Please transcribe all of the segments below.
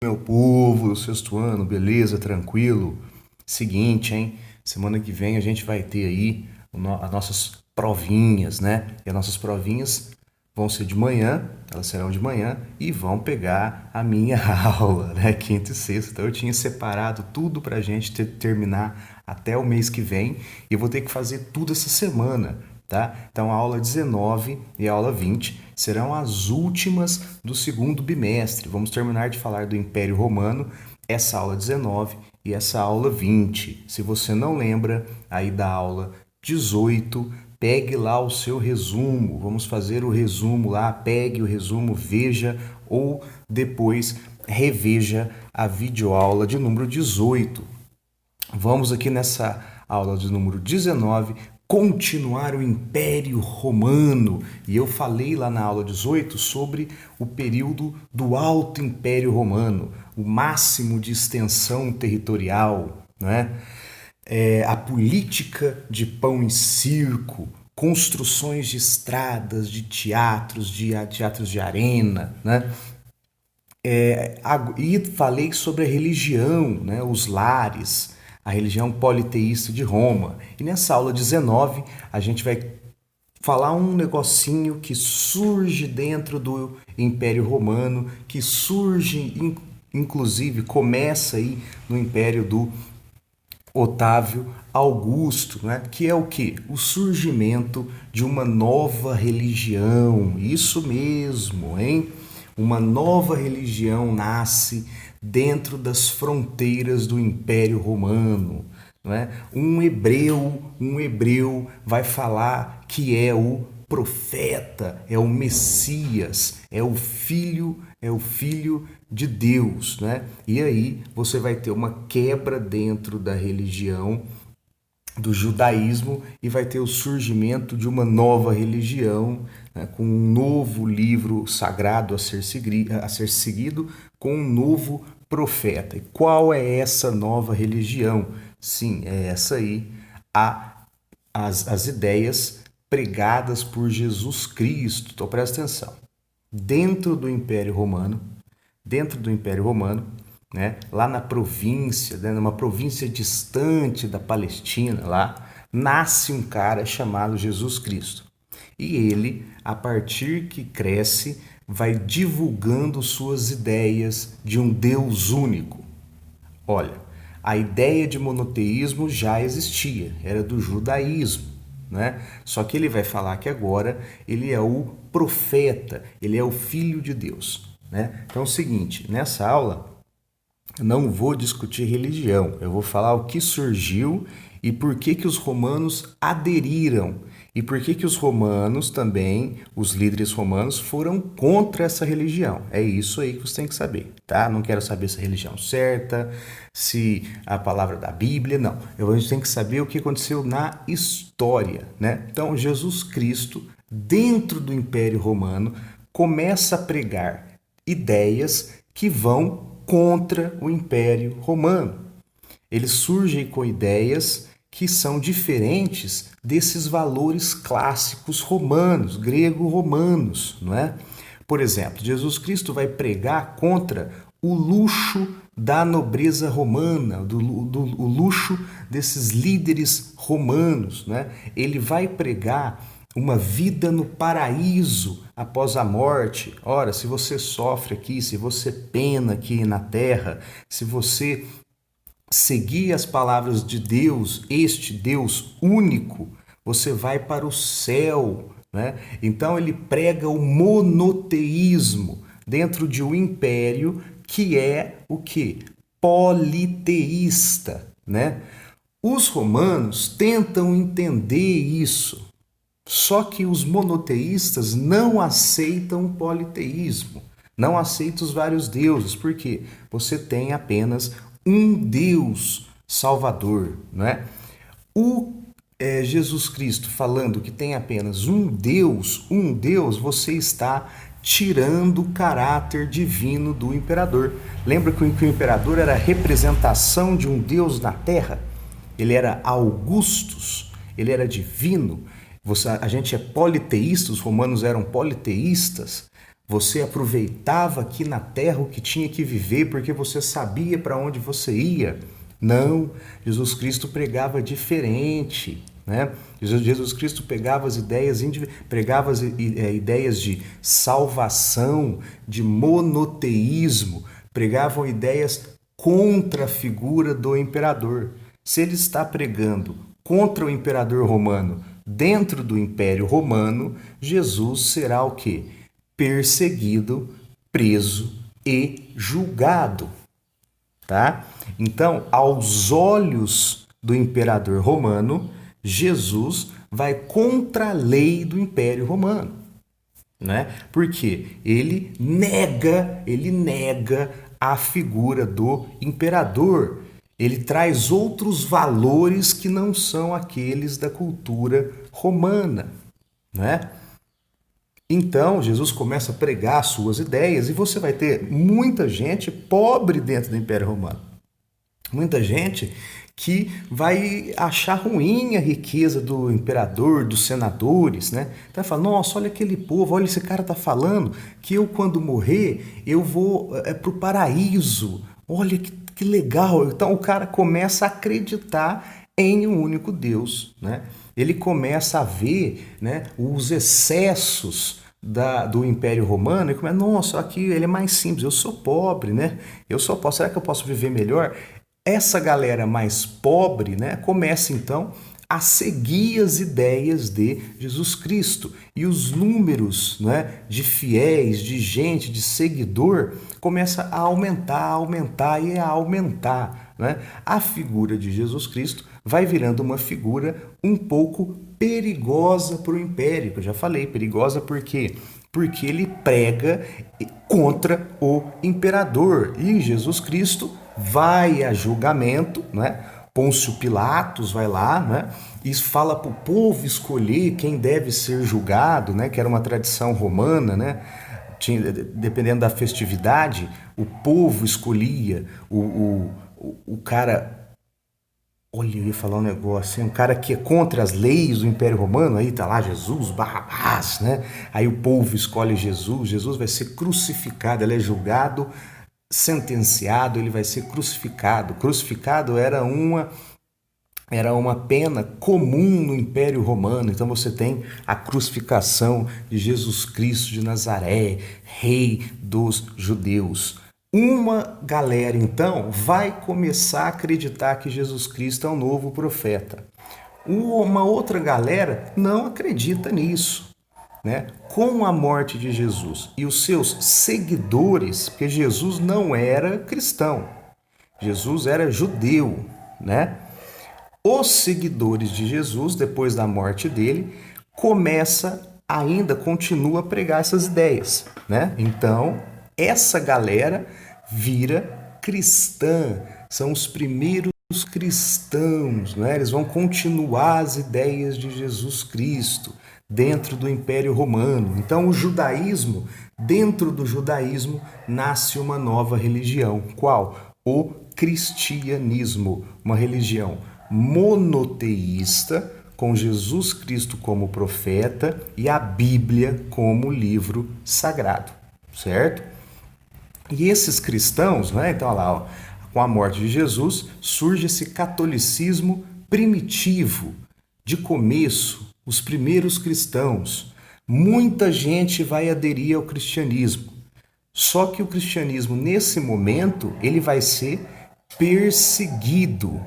Meu povo do sexto ano, beleza? Tranquilo? Seguinte, hein? Semana que vem a gente vai ter aí as nossas provinhas, né? E as nossas provinhas vão ser de manhã, elas serão de manhã e vão pegar a minha aula, né? Quinta e sexta. Então eu tinha separado tudo pra gente terminar até o mês que vem e eu vou ter que fazer tudo essa semana, tá? Então a aula 19 e a aula 20 serão as últimas do segundo bimestre. Vamos terminar de falar do Império Romano, essa aula 19 e essa aula 20. Se você não lembra aí da aula 18, pegue lá o seu resumo. Vamos fazer o resumo lá, pegue o resumo, veja ou depois reveja a videoaula de número 18. Vamos aqui nessa aula de número 19 continuar o Império Romano. E eu falei lá na aula 18 sobre o período do Alto Império Romano, o máximo de extensão territorial, não é? A política de pão e circo, construções de estradas, de teatros de arena, né? E falei sobre a religião, né? Os lares, a religião politeísta de Roma. E nessa aula 19 a gente vai falar um negocinho que surge dentro do Império Romano, que surge, inclusive, começa aí no Império do Otávio Augusto, né? Que é o que? O surgimento de uma nova religião. Isso mesmo, hein? Uma nova religião nasce dentro das fronteiras do Império Romano. Não é? Um hebreu vai falar que é o profeta, é o Messias, é o filho de Deus, né? E aí você vai ter uma quebra dentro da religião do judaísmo e vai ter o surgimento de uma nova religião, né, com um novo livro sagrado a ser seguido, com um novo profeta. E qual é essa nova religião? Sim, é essa aí, as ideias pregadas por Jesus Cristo. Então presta atenção. Dentro do Império Romano, dentro do Império Romano, né, lá na província, né, numa província distante da Palestina, lá, nasce um cara chamado Jesus Cristo. E ele, a partir que cresce, vai divulgando suas ideias de um Deus único. Olha, a ideia de monoteísmo já existia, era do judaísmo, né? Só que ele vai falar que agora ele é o profeta, ele é o filho de Deus, né? Então é o seguinte, nessa aula eu não vou discutir religião, eu vou falar o que surgiu e por que que os romanos aderiram e por que que os romanos também, os líderes romanos, foram contra essa religião. É isso aí que você tem que saber, tá? Não quero saber se a religião certa, se a palavra da Bíblia, não. A gente tem que saber o que aconteceu na história, né? Então, Jesus Cristo, dentro do Império Romano, começa a pregar ideias que vão contra o Império Romano. Ele surge com ideias que são diferentes desses valores clássicos romanos, grego-romanos, não é? Por exemplo, Jesus Cristo vai pregar contra o luxo da nobreza romana, o luxo desses líderes romanos, né? Ele vai pregar uma vida no paraíso após a morte. Ora, se você sofre aqui, se você pena aqui na terra, se você seguir as palavras de Deus, este Deus único, você vai para o céu, né? Então ele prega o monoteísmo dentro de um império que é o que? Politeísta, né? Os romanos tentam entender isso, só que os monoteístas não aceitam o politeísmo, não aceitam os vários deuses, porque você tem apenas um Deus Salvador, não é? Jesus Cristo falando que tem apenas um Deus, você está tirando o caráter divino do imperador. Lembra que o imperador era a representação de um Deus na terra? Ele era Augustus, ele era divino. A gente é politeísta, os romanos eram politeístas. Você aproveitava aqui na terra o que tinha que viver porque você sabia para onde você ia. Não, Jesus Cristo pregava diferente, né? Jesus Cristo pegava as ideias, pregava as ideias de salvação, de monoteísmo, pregavam ideias contra a figura do imperador. Se ele está pregando contra o imperador romano dentro do Império Romano, Jesus será o quê? Perseguido, preso e julgado, tá? Então, aos olhos do imperador romano, Jesus vai contra a lei do Império Romano, né? Porque ele nega a figura do imperador. Ele traz outros valores que não são aqueles da cultura romana, né? Então, Jesus começa a pregar suas ideias e você vai ter muita gente pobre dentro do Império Romano. Muita gente que vai achar ruim a riqueza do imperador, dos senadores, né? Então fala, nossa, olha aquele povo, olha esse cara tá falando que eu quando morrer eu vou pro paraíso. Olha que legal. Então o cara começa a acreditar em um único Deus, né? Ele começa a ver, né, os excessos do Império Romano e começa, nossa, aqui ele é mais simples, eu sou pobre, né? Eu só posso, será que eu posso viver melhor? Essa galera mais pobre, né, começa então a seguir as ideias de Jesus Cristo e os números, né, de fiéis, de gente, de seguidor começa a aumentar e a aumentar, né? A figura de Jesus Cristo vai virando uma figura um pouco perigosa para o império, que eu já falei, perigosa por quê? Porque ele prega contra o imperador e Jesus Cristo vai a julgamento, né? Pôncio Pilatos vai lá, né? E fala para o povo escolher quem deve ser julgado, né? Que era uma tradição romana, né? Dependendo da festividade, o povo escolhia o cara. Olha, eu ia falar um negócio, um cara que é contra as leis do Império Romano, aí tá lá Jesus, Barrabás, né? Aí o povo escolhe Jesus, Jesus vai ser crucificado, ele é julgado, sentenciado, ele vai ser crucificado. Crucificado era uma pena comum no Império Romano. Então você tem a crucificação de Jesus Cristo de Nazaré, rei dos judeus. Uma galera, então, vai começar a acreditar que Jesus Cristo é um novo profeta. Uma outra galera não acredita nisso, né? Com a morte de Jesus e os seus seguidores, porque Jesus não era cristão, Jesus era judeu, né? Os seguidores de Jesus, depois da morte dele, continua a pregar essas ideias, né? Então, essa galera vira cristã, são os primeiros cristãos, né? Eles vão continuar as ideias de Jesus Cristo dentro do Império Romano. Então, o judaísmo, dentro do judaísmo, nasce uma nova religião. Qual? O cristianismo, uma religião monoteísta, com Jesus Cristo como profeta e a Bíblia como livro sagrado, certo? E esses cristãos, né? Então, olha lá, ó, com a morte de Jesus, surge esse catolicismo primitivo, de começo, os primeiros cristãos. Muita gente vai aderir ao cristianismo. Só que o cristianismo, nesse momento, ele vai ser perseguido.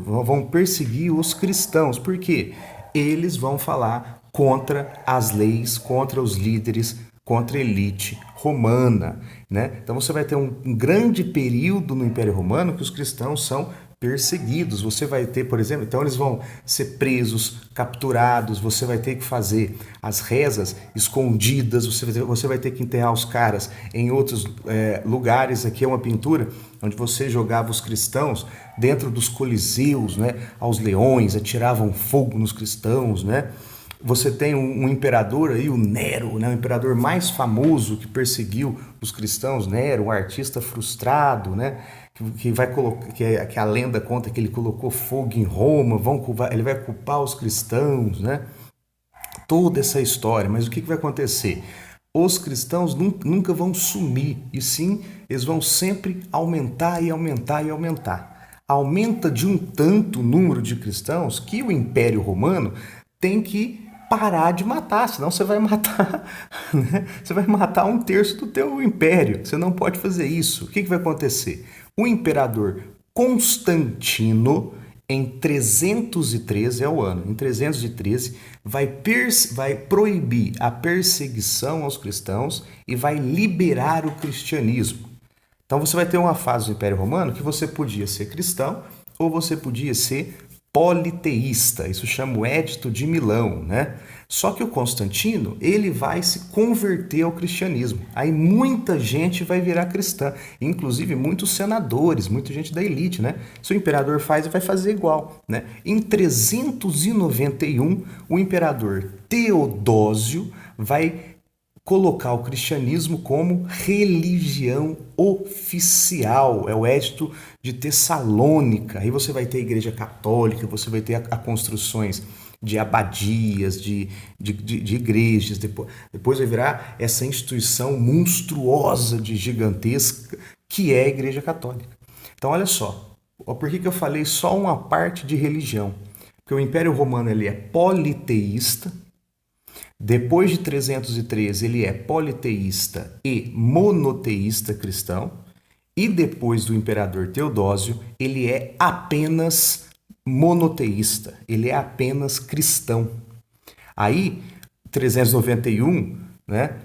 Vão perseguir os cristãos. Por quê? Eles vão falar contra as leis, contra os líderes, contra a elite romana, né? Então você vai ter um grande período no Império Romano que os cristãos são perseguidos. Você vai ter, por exemplo, então eles vão ser presos, capturados, você vai ter que fazer as rezas escondidas, você vai ter que enterrar os caras em outros lugares. Aqui é uma pintura onde você jogava os cristãos dentro dos coliseus, né? Aos leões, atiravam fogo nos cristãos, né? Você tem um imperador aí, o Nero, né? O imperador mais famoso que perseguiu os cristãos, Nero, um artista frustrado, né? Que a lenda conta que ele colocou fogo em Roma, ele vai culpar os cristãos, né? Toda essa história, mas o que vai acontecer? os cristãos nunca vão sumir, e sim, eles vão sempre aumentar e aumentar e aumentar. Aumenta de um tanto o número de cristãos que o Império Romano tem que parar de matar, senão você vai matar, né? Você vai matar um terço do teu império. Você não pode fazer isso. O que vai acontecer? O imperador Constantino, em 313 é o ano, em 313 vai proibir a perseguição aos cristãos e vai liberar o cristianismo. Então você vai ter uma fase do Império Romano que você podia ser cristão ou você podia ser politeísta. Isso chama o Edito de Milão, né? Só que o Constantino, ele vai se converter ao cristianismo. Aí muita gente vai virar cristã, inclusive muitos senadores, muita gente da elite, né? Se o imperador faz, ele vai fazer igual, né? Em 391, o imperador Teodósio vai colocar o cristianismo como religião oficial. É o Edito de Tessalônica. Aí você vai ter a Igreja Católica, você vai ter a construções de abadias, de igrejas. Depois vai virar essa instituição monstruosa, de gigantesca, que é a Igreja Católica. Então, olha só. Por que eu falei só uma parte de religião? Porque o Império Romano ele é politeísta. Depois de 313, ele é politeísta e monoteísta cristão. E depois do imperador Teodósio, ele é apenas monoteísta, ele é apenas cristão. Aí, 391, né?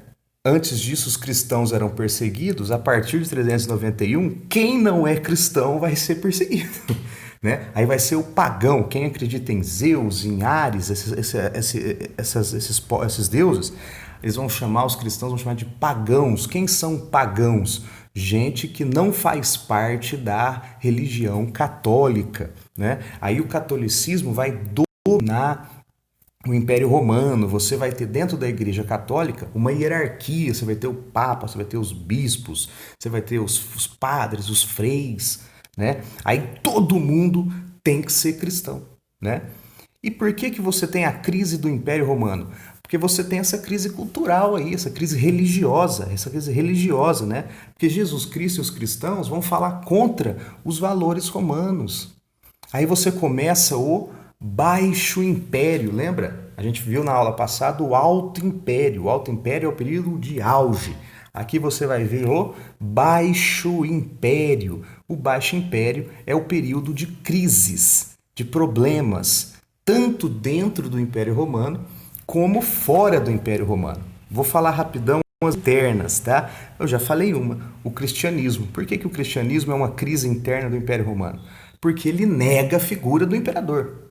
Antes disso, os cristãos eram perseguidos. A partir de 391, quem não é cristão vai ser perseguido. Né? Aí vai ser o pagão, quem acredita em Zeus, em Ares, esses deuses, eles vão chamar, os cristãos vão chamar de pagãos. Quem são pagãos? Gente que não faz parte da religião católica, né? Aí o catolicismo vai dominar o Império Romano. Você vai ter dentro da Igreja Católica uma hierarquia, você vai ter o Papa, você vai ter os bispos, você vai ter os padres, os freis, né? Aí todo mundo tem que ser cristão, né? E por que você tem a crise do Império Romano? Porque você tem essa crise cultural aí, essa crise religiosa, né? Porque Jesus Cristo e os cristãos vão falar contra os valores romanos. Aí você começa o Baixo Império, lembra? A gente viu na aula passada o Alto Império. O Alto Império é o período de auge. Aqui você vai ver o Baixo Império. O Baixo Império é o período de crises, de problemas, tanto dentro do Império Romano como fora do Império Romano. Vou falar rapidão as internas, tá? Eu já falei uma, o cristianismo. Por que o cristianismo é uma crise interna do Império Romano? Porque ele nega a figura do imperador.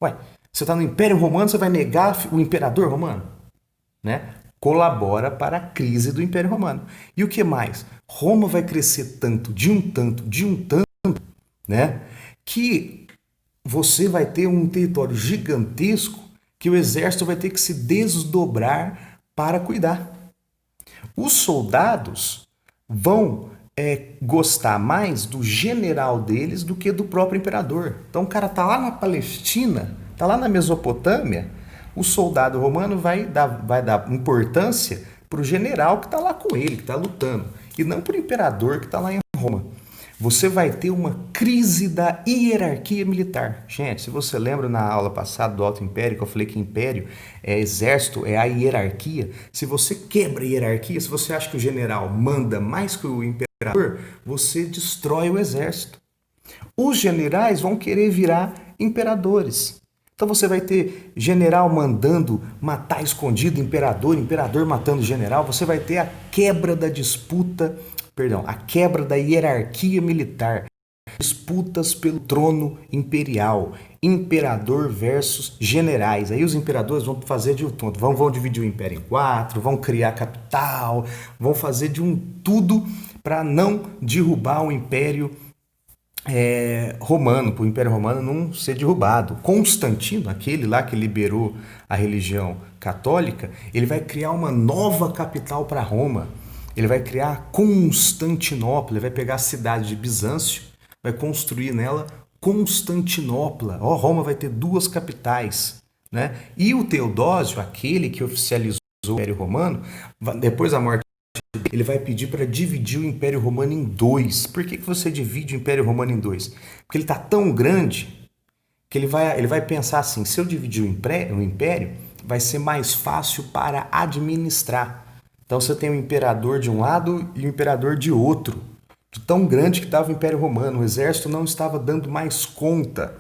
Ué, você está no Império Romano, você vai negar o imperador romano? Né? Colabora para a crise do Império Romano. E o que mais? Roma vai crescer tanto, né? Que você vai ter um território gigantesco que o exército vai ter que se desdobrar para cuidar. Os soldados vão gostar mais do general deles do que do próprio imperador. Então o cara tá lá na Palestina, tá lá na Mesopotâmia, o soldado romano vai dar importância para o general que está lá com ele, que está lutando, e não para o imperador que está lá em Roma. Você vai ter uma crise da hierarquia militar. Gente, se você lembra na aula passada do Alto Império, que eu falei que império é exército, é a hierarquia. Se você quebra a hierarquia, se você acha que o general manda mais que o imperador, você destrói o exército. Os generais vão querer virar imperadores. Então você vai ter general mandando matar escondido imperador, imperador matando general. Você vai ter a quebra da disputa, a quebra da hierarquia militar. Disputas pelo trono imperial. Imperador versus generais. Aí os imperadores vão fazer de tudo. Vão dividir o império em 4, vão criar capital, vão fazer de tudo para não derrubar o império romano, para o Império Romano não ser derrubado. Constantino, aquele lá que liberou a religião católica, ele vai criar uma nova capital para Roma. Ele vai criar Constantinopla, ele vai pegar a cidade de Bizâncio, vai construir nela Constantinopla. Roma vai ter 2 capitais, né? E o Teodósio, aquele que oficializou o Império Romano, depois da morte dele, ele vai pedir para dividir o Império Romano em dois. Por que você divide o Império Romano em dois? Porque ele está tão grande que ele vai pensar assim, se eu dividir o império, vai ser mais fácil para administrar. Então você tem o imperador de um lado e o imperador de outro. De tão grande que estava o Império Romano, o exército não estava dando mais conta.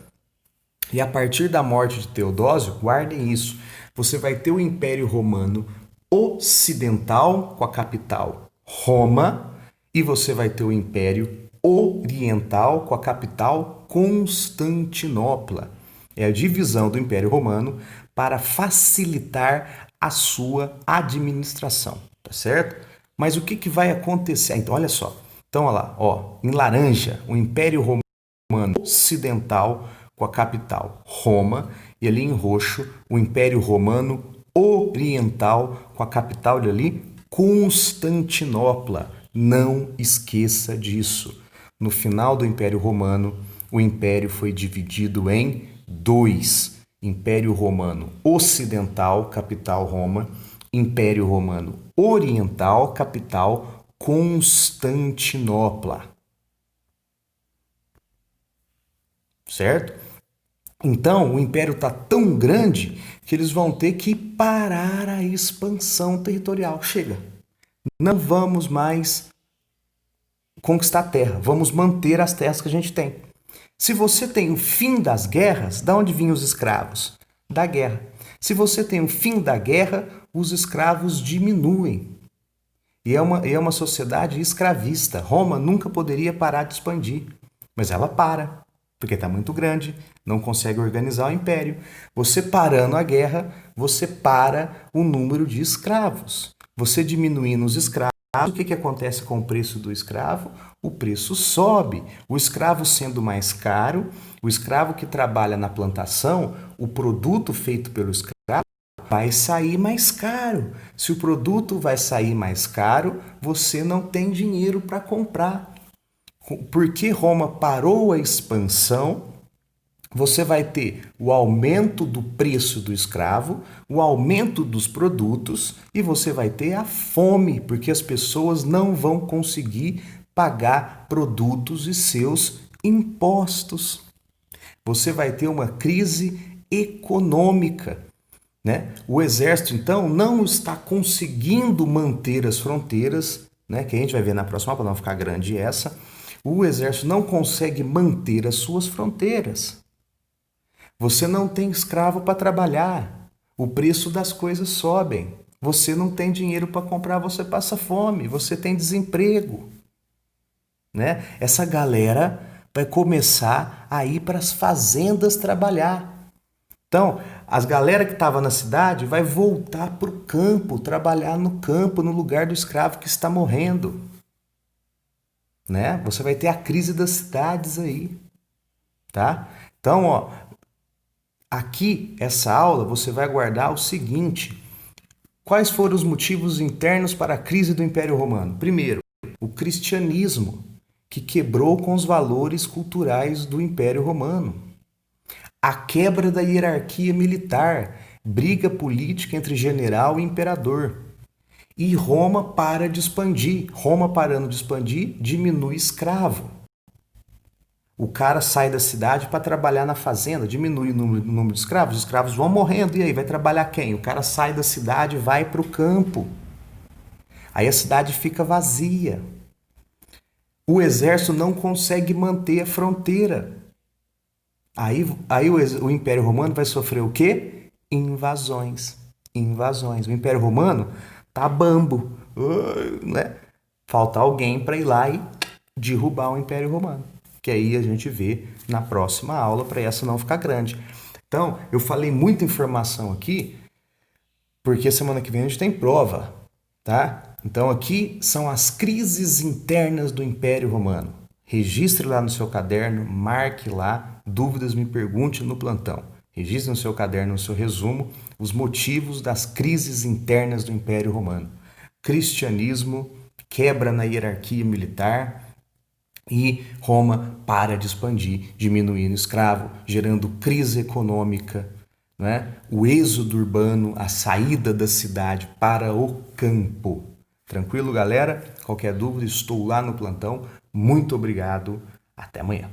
E a partir da morte de Teodósio, guardem isso, você vai ter o Império Romano Ocidental com a capital Roma e você vai ter o Império Oriental com a capital Constantinopla. É a divisão do Império Romano para facilitar a sua administração, tá certo? Mas o que vai acontecer? Então, olha só. Então, olha lá, ó, em laranja, o Império Romano Ocidental com a capital Roma, e ali em roxo, o Império Romano Oriental com a capital ali Constantinopla. Não esqueça disso. No final do Império Romano, o império foi dividido em dois: Império Romano Ocidental, capital Roma, Império Romano Oriental, capital Constantinopla. Certo? Então, o império está tão grande que eles vão ter que parar a expansão territorial. Chega. Não vamos mais conquistar a terra, vamos manter as terras que a gente tem. Se você tem o fim das guerras, da onde vinham os escravos? Da guerra. Se você tem o fim da guerra, os escravos diminuem. E é uma sociedade escravista. Roma nunca poderia parar de expandir, mas ela para, porque está muito grande, não consegue organizar o império. Você parando a guerra, você para o número de escravos. Você diminuindo os escravos, o que acontece com o preço do escravo? O preço sobe. O escravo sendo mais caro, o escravo que trabalha na plantação, o produto feito pelo escravo vai sair mais caro. Se o produto vai sair mais caro, você não tem dinheiro para comprar. Porque Roma parou a expansão, você vai ter o aumento do preço do escravo, o aumento dos produtos e você vai ter a fome, porque as pessoas não vão conseguir pagar produtos e seus impostos. Você vai ter uma crise econômica, né? O exército, então, não está conseguindo manter as fronteiras, né? Que a gente vai ver na próxima, para não ficar grande essa. O exército não consegue manter as suas fronteiras. Você não tem escravo para trabalhar. O preço das coisas sobem. Você não tem dinheiro para comprar, você passa fome, você tem desemprego, né? Essa galera vai começar a ir para as fazendas trabalhar. Então, as galera que estava na cidade vai voltar para o campo, trabalhar no campo, no lugar do escravo que está morrendo, né? Você vai ter a crise das cidades aí, tá? Então, ó, aqui, essa aula, você vai guardar o seguinte: quais foram os motivos internos para a crise do Império Romano? Primeiro, o cristianismo, que quebrou com os valores culturais do Império Romano. A quebra da hierarquia militar, briga política entre general e imperador. E Roma para de expandir. Roma parando de expandir, diminui escravo. O cara sai da cidade para trabalhar na fazenda, diminui o número de escravos, os escravos vão morrendo, e aí vai trabalhar quem? O cara sai da cidade e vai para o campo. Aí a cidade fica vazia. O exército não consegue manter a fronteira. Aí o Império Romano vai sofrer o quê? Invasões. Invasões. O Império Romano tá bambo, né? Falta alguém para ir lá e derrubar o Império Romano. Que aí a gente vê na próxima aula, para essa não ficar grande. Então, eu falei muita informação aqui, porque semana que vem a gente tem prova, tá? Então, aqui são as crises internas do Império Romano. Registre lá no seu caderno, marque lá, dúvidas me pergunte no plantão. Registre no seu caderno, no seu resumo, os motivos das crises internas do Império Romano. Cristianismo, quebra na hierarquia militar e Roma para de expandir, diminuindo o escravo, gerando crise econômica, né? O êxodo urbano, a saída da cidade para o campo. Tranquilo, galera? Qualquer dúvida, estou lá no plantão. Muito obrigado. Até amanhã.